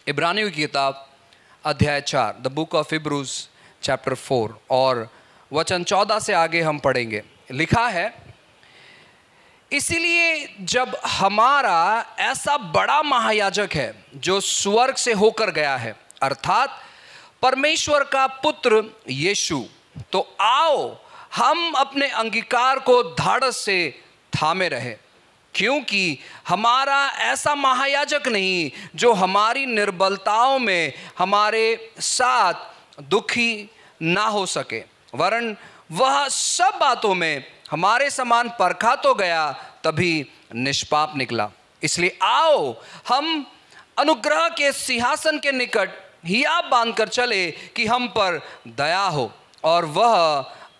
इब्रानियों की किताब अध्याय 4, the book of Hebrews chapter 4 और वचन 14 से आगे हम पढ़ेंगे। लिखा है, इसीलिए जब हमारा ऐसा बड़ा महायाजक है जो स्वर्ग से होकर गया है, अर्थात परमेश्वर का पुत्र यीशु, तो आओ हम अपने अंगीकार को धाड़स से थामे रहे, क्योंकि हमारा ऐसा महायाजक नहीं जो हमारी निर्बलताओं में हमारे साथ दुखी ना हो सके, वरन वह सब बातों में हमारे समान परखा तो गया, तभी निष्पाप निकला। इसलिए आओ हम अनुग्रह के सिंहासन के निकट हियाब बांधकर चले कि हम पर दया हो और वह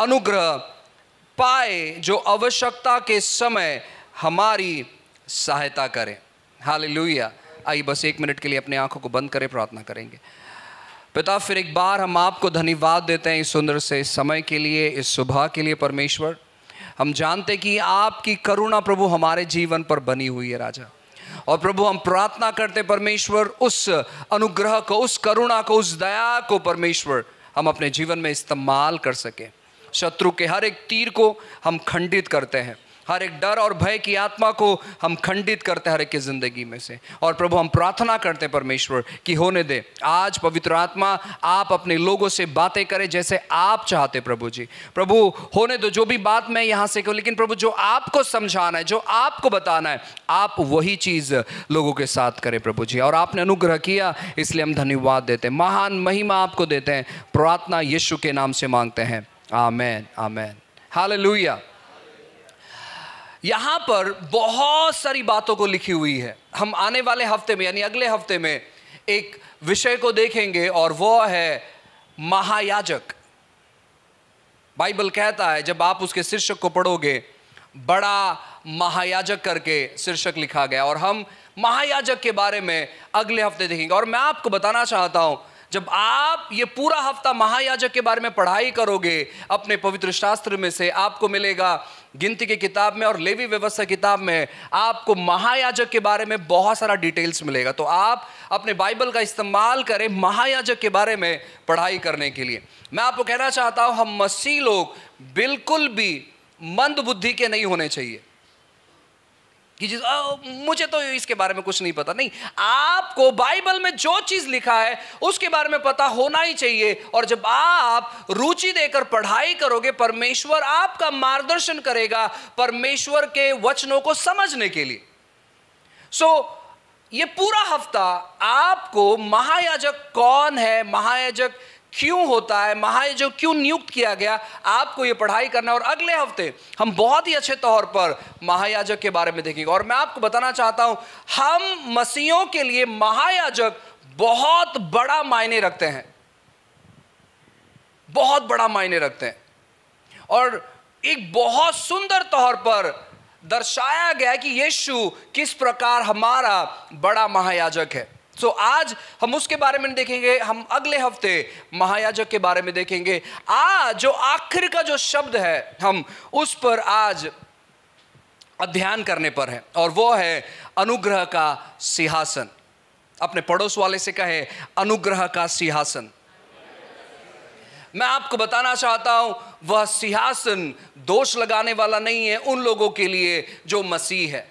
अनुग्रह पाए जो आवश्यकता के समय हमारी सहायता करें। हालेलुया। आइए बस 1 मिनट के लिए अपनी आंखों को बंद करें, प्रार्थना करेंगे। पिता, फिर एक बार हम आपको धन्यवाद देते हैं इस सुंदर से समय के लिए, इस सुबह के लिए। परमेश्वर, हम जानते कि आपकी करुणा प्रभु हमारे जीवन पर बनी हुई है राजा, और प्रभु हम प्रार्थना करते परमेश्वर उस अनुग्रह को, उस करुणा को, उस दया को परमेश्वर हम अपने जीवन में इस्तेमाल कर सके। शत्रु के हर एक तीर को हम खंडित करते हैं, हर एक डर और भय की आत्मा को हम खंडित करते हैं हर एक की ज़िंदगी में से। और प्रभु हम प्रार्थना करते हैं परमेश्वर कि होने दे आज पवित्र आत्मा आप अपने लोगों से बातें करें जैसे आप चाहते प्रभु जी। प्रभु होने दो जो भी बात मैं यहाँ से कहूँ, लेकिन प्रभु जो आपको समझाना है, जो आपको बताना है, आप वही चीज़ लोगों के साथ करें प्रभु जी। और आपने अनुग्रह किया, इसलिए हम धन्यवाद देते हैं, महान महिमा आपको देते हैं। प्रार्थना यीशु के नाम से मांगते हैं, आमेन आमेन। हालेलुया। यहाँ पर बहुत सारी बातों को लिखी हुई है। हम आने वाले हफ्ते में यानी अगले हफ्ते में एक विषय को देखेंगे और वो है महायाजक। बाइबल कहता है, जब आप उसके शीर्षक को पढ़ोगे, बड़ा महायाजक करके शीर्षक लिखा गया, और हम महायाजक के बारे में अगले हफ्ते देखेंगे। और मैं आपको बताना चाहता हूँ, जब आप ये पूरा हफ्ता महायाजक के बारे में पढ़ाई करोगे अपने पवित्र शास्त्र में से, आपको मिलेगा गिनती की किताब में और लेवी व्यवस्था किताब में आपको महायाजक के बारे में बहुत सारा डिटेल्स मिलेगा। तो आप अपने बाइबल का इस्तेमाल करें महायाजक के बारे में पढ़ाई करने के लिए। मैं आपको कहना चाहता हूं, हम मसीह लोग बिल्कुल भी मंद बुद्धि के नहीं होने चाहिए कि मुझे तो इसके बारे में कुछ नहीं पता। नहीं, आपको बाइबल में जो चीज लिखा है उसके बारे में पता होना ही चाहिए। और जब आप रुचि देकर पढ़ाई करोगे, परमेश्वर आपका मार्गदर्शन करेगा परमेश्वर के वचनों को समझने के लिए। ये पूरा हफ्ता आपको महायाजक कौन है, महायाजक क्यों होता है, महायाजक क्यों नियुक्त किया गया, आपको ये पढ़ाई करना। और अगले हफ्ते हम बहुत ही अच्छे तौर पर महायाजक के बारे में देखेंगे। और मैं आपको बताना चाहता हूं, हम मसीहों के लिए महायाजक बहुत बड़ा मायने रखते हैं, बहुत बड़ा मायने रखते हैं। और एक बहुत सुंदर तौर पर दर्शाया गया है कि यीशु किस प्रकार हमारा बड़ा महायाजक है। आज हम उसके बारे में देखेंगे, हम अगले हफ्ते महायाजक के बारे में देखेंगे। आज जो आखिर का जो शब्द है, हम उस पर आज अध्ययन करने पर है, और वो है अनुग्रह का सिंहासन। अपने पड़ोस वाले से कहे, अनुग्रह का सिंहासन। मैं आपको बताना चाहता हूं, वह सिंहासन दोष लगाने वाला नहीं है उन लोगों के लिए जो मसीह है।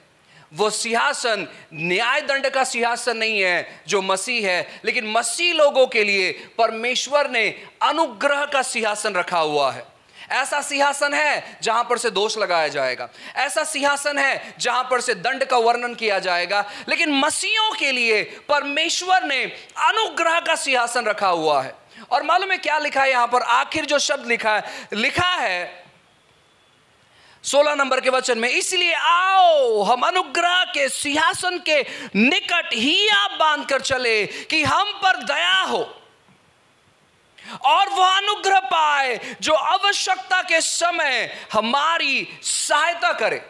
वो सिंहासन न्याय दंड का सिंहासन नहीं है जो मसीह है, लेकिन मसीह लोगों के लिए परमेश्वर ने अनुग्रह का सिंहासन रखा हुआ है। ऐसा सिंहासन है जहां पर से दोष लगाया जाएगा, ऐसा सिंहासन है जहां पर से दंड का वर्णन किया जाएगा, लेकिन मसीहों के लिए परमेश्वर ने अनुग्रह का सिंहासन रखा हुआ है। और मालूम है क्या लिखा है यहां पर? आखिर जो शब्द लिखा है 16 नंबर के वचन में, इसलिए आओ हम अनुग्रह के सिंहासन के निकट ही आप बांध कर चले कि हम पर दया हो और वह अनुग्रह पाए जो आवश्यकता के समय हमारी सहायता करे,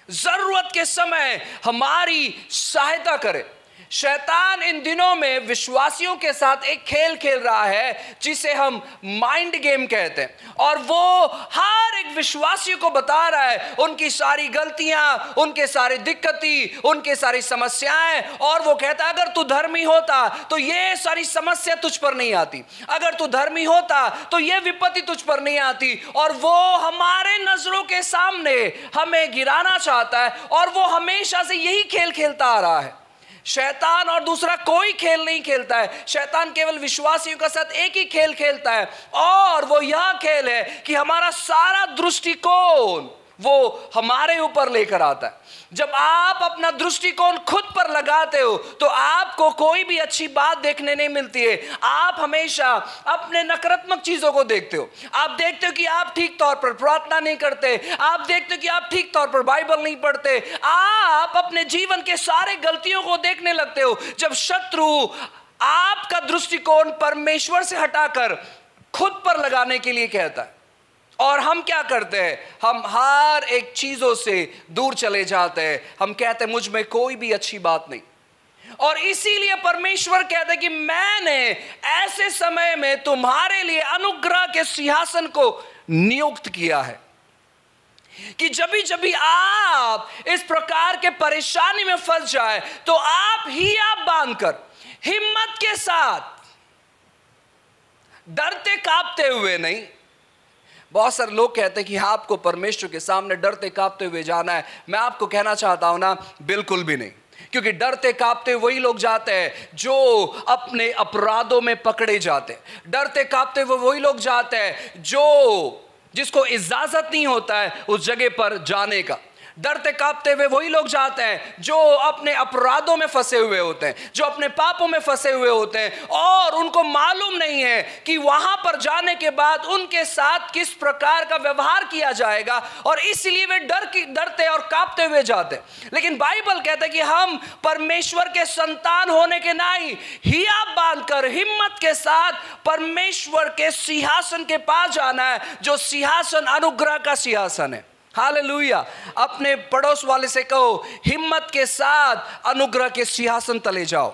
जरूरत के समय हमारी सहायता करे। शैतान इन दिनों में विश्वासियों के साथ एक खेल खेल रहा है जिसे हम माइंड गेम कहते हैं, और वो हर एक विश्वासी को बता रहा है उनकी सारी गलतियां, उनके सारे दिक्कतें, उनके सारी समस्याएं, और वो कहता है अगर तू धर्मी होता तो ये सारी समस्या तुझ पर नहीं आती, अगर तू धर्मी होता तो ये विपत्ति तुझ पर नहीं आती। और वो हमारे नजरों के सामने हमें गिराना चाहता है, और वो हमेशा से यही खेल खेलता आ रहा है। शैतान और दूसरा कोई खेल नहीं खेलता है, शैतान केवल विश्वासियों के साथ एक ही खेल खेलता है, और वो यह खेल है कि हमारा सारा दृष्टिकोण वो हमारे ऊपर लेकर आता है। जब आप अपना दृष्टिकोण खुद पर लगाते हो तो आपको कोई भी अच्छी बात देखने नहीं मिलती है। आप हमेशा अपने नकारात्मक चीजों को देखते हो। आप देखते हो कि आप ठीक तौर पर प्रार्थना नहीं करते, आप देखते हो कि आप ठीक तौर पर बाइबल नहीं पढ़ते, आप अपने जीवन के सारे गलतियों को देखने लगते हो। जब शत्रु आपका दृष्टिकोण परमेश्वर से हटाकर खुद पर लगाने के लिए कहता है, और हम क्या करते हैं, हम हर एक चीजों से दूर चले जाते हैं। हम कहते हैं मुझ में कोई भी अच्छी बात नहीं, और इसीलिए परमेश्वर कहते हैं कि मैंने ऐसे समय में तुम्हारे लिए अनुग्रह के सिंहासन को नियुक्त किया है कि जब भी आप इस प्रकार के परेशानी में फंस जाए तो आप बांधकर हिम्मत के साथ, डरते कांपते हुए नहीं। बहुत सारे लोग कहते हैं कि आपको परमेश्वर के सामने डरते कांपते हुए जाना है। मैं आपको कहना चाहता हूं ना, बिल्कुल भी नहीं, क्योंकि डरते कांपते वही लोग जाते हैं जो अपने अपराधों में पकड़े जाते हैं। डरते कांपते हुए वही लोग जाते हैं जिसको इजाजत नहीं होता है उस जगह पर जाने का। डरते कांपते हुए वही लोग जाते हैं जो अपने अपराधों में फंसे हुए होते हैं, जो अपने पापों में फंसे हुए होते हैं, और उनको मालूम नहीं है कि वहां पर जाने के बाद उनके साथ किस प्रकार का व्यवहार किया जाएगा, और इसलिए वे डरते और कांपते हुए जाते हैं। लेकिन बाइबल कहता है कि हम परमेश्वर के संतान होने के नाई हिया बांधकर हिम्मत के साथ परमेश्वर के सिंहासन के पास जाना है, जो सिंहासन अनुग्रह का सिंहासन है। हालेलुया। अपने पड़ोस वाले से कहो, हिम्मत के साथ अनुग्रह के सिंहासन तले जाओ।